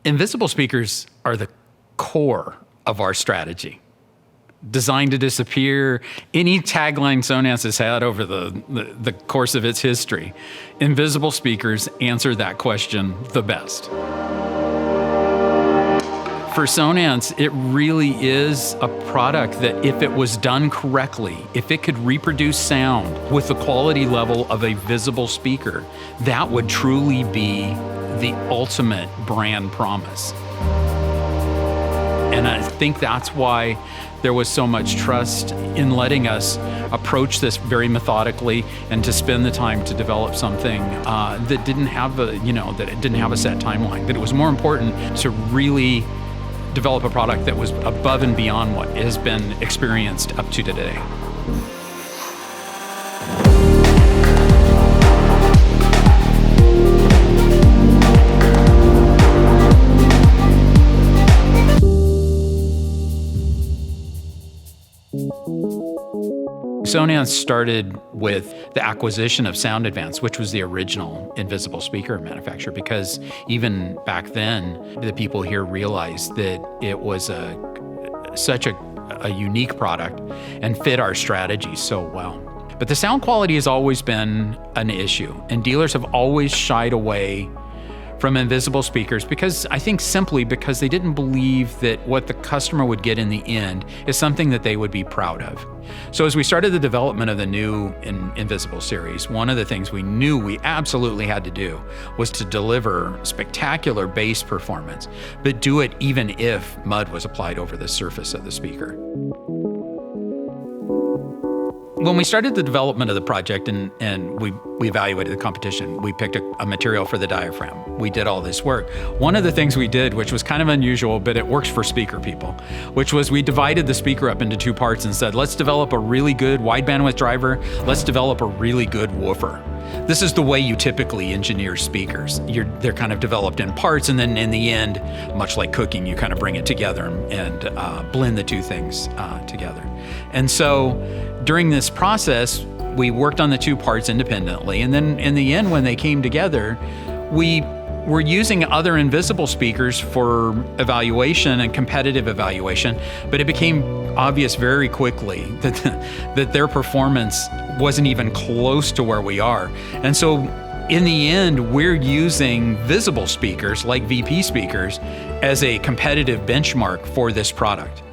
Invisible speakers are the core of our strategy. Designed to disappear, any tagline Sonance has had over the course of its history, invisible speakers answer that question the best. For Sonance, it really is a product that if it was done correctly, if it could reproduce sound with the quality level of a visible speaker, that would truly be the ultimate brand promise. And I think that's why there was so much trust in letting us approach this very methodically and to spend the time to develop something that didn't have that it didn't have a set timeline. That it was more important to really develop a product that was above and beyond what has been experienced up to today. Sonance started with the acquisition of Sound Advance, which was the original invisible speaker manufacturer, because even back then, the people here realized that it was such a unique product and fit our strategy so well. But the sound quality has always been an issue, and dealers have always shied away from invisible speakers because they didn't believe that what the customer would get in the end is something that they would be proud of. So as we started the development of the new Invisible series, one of the things we knew we absolutely had to do was to deliver spectacular bass performance, but do it even if mud was applied over the surface of the speaker. When we started the development of the project and we evaluated the competition, we picked a material for the diaphragm. We did all this work. One of the things we did, which was kind of unusual, but it works for speaker people, which was we divided the speaker up into two parts and said, let's develop a really good wide bandwidth driver. Let's develop a really good woofer. This is the way you typically engineer speakers. They're kind of developed in parts, and then in the end, much like cooking, you kind of bring it together and blend the two things together. And so during this process, we worked on the two parts independently, and then in the end, when they came together, we were using other invisible speakers for evaluation and competitive evaluation, but it became obvious very quickly that their performance wasn't even close to where we are. And so in the end, we're using visible speakers like VP speakers as a competitive benchmark for this product.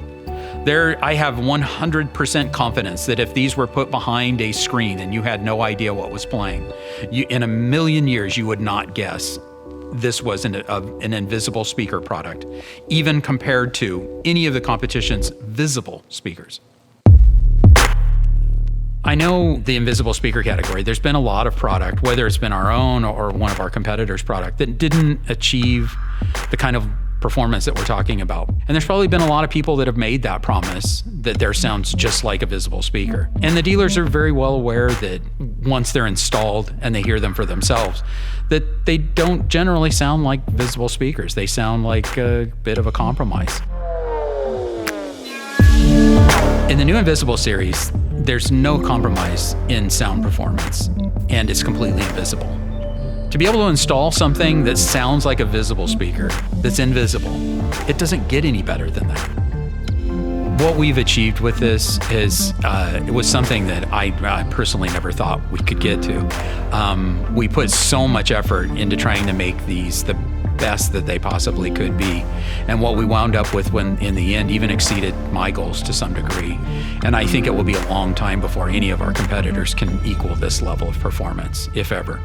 I have 100% confidence that if these were put behind a screen and you had no idea what was playing, in a million years you would not guess this was an invisible speaker product, even compared to any of the competition's visible speakers. I know the invisible speaker category, there's been a lot of product, whether it's been our own or one of our competitors' product, that didn't achieve the kind of performance that we're talking about. And there's probably been a lot of people that have made that promise that their sounds just like a visible speaker. And the dealers are very well aware that once they're installed and they hear them for themselves, that they don't generally sound like visible speakers. They sound like a bit of a compromise. In the new Invisible series, there's no compromise in sound performance, and it's completely invisible. To be able to install something that sounds like a visible speaker, that's invisible, it doesn't get any better than that. What we've achieved with this is, it was something that I personally never thought we could get to. We put so much effort into trying to make these the best that they possibly could be. And what we wound up with in the end even exceeded my goals to some degree. And I think it will be a long time before any of our competitors can equal this level of performance, if ever.